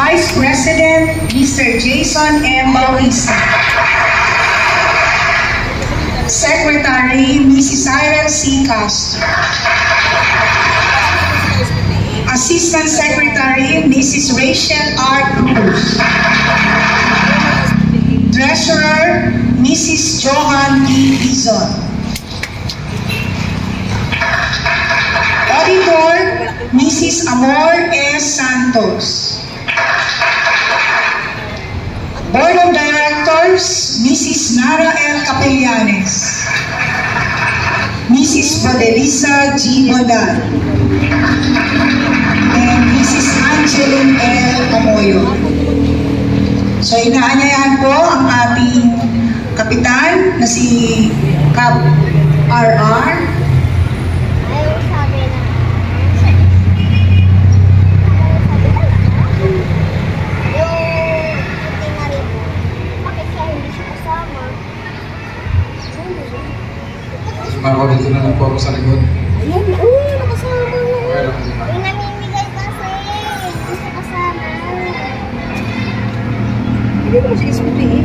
Vice President, Mr. Jason M. Bautista. Secretary, Mrs. Irene C. Castro. Assistant Secretary, Mrs. Rachel R. Cruz. Treasurer, Mrs. Johan D. Dizon. Auditor, Mrs. Amor S. Santos. Board of Directors, Mrs. Nara L. Capellanes. Mrs. Bodelisa G. Bodan. And Mrs. Angeline L. Amoyo. So inaanyayahan po ang ating kapitan na si Cap RR. Marwa, dito na lang po ako sa likod. Ayan, nakasama mo. Uy, namimigay kasi. Gusto kasama. Hindi ko siya isputi eh.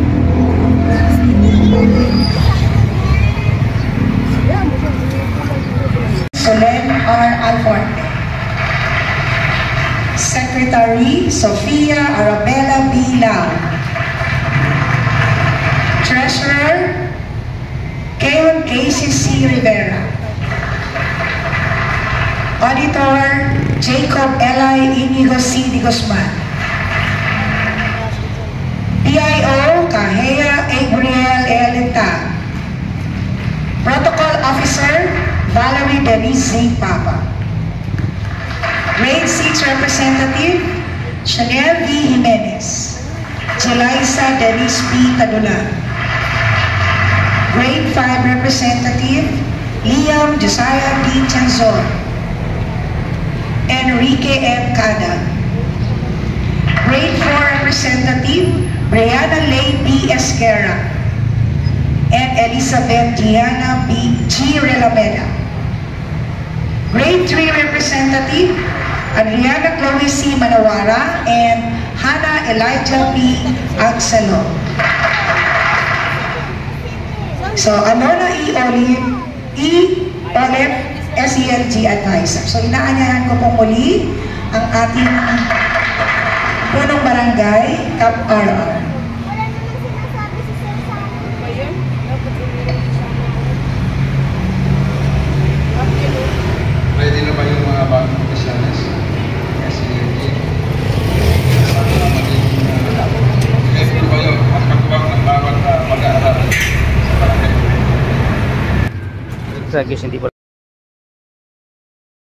Solen R. Alforte. Secretary, Sofia Arabella B. Lau. Treasurer, Kayon Casey C. Rivera. Auditor, Jacob Eli Inigo C. Di Guzman. PIO, Kahea Gabriel Elenta. Protocol Officer, Valerie Denise Z. Papa. Grade 6 Representative, Chanel V. Jimenez. Jelisa Denise P. Tadulan. Grade 5 Representative, Liam Josiah P. Chanzon. Enrique M. Cada. Grade 4 Representative, Brianna Lay P. Esquera. And Elizabeth Gianna B. G. Relameda. Grade 3 Representative, Adriana Chloe C. Manawara and Hannah Elijah P. Agsalo. So, Alona E. Olive, SELG Advisor. So, inaanyahan ko pong muli ang ating punong barangay, Cap RR. Ready na ba yung mga bagong professionals? SELG. Ready na ba yung magkakubang ng bawat mag-aaral? Guys, hindi po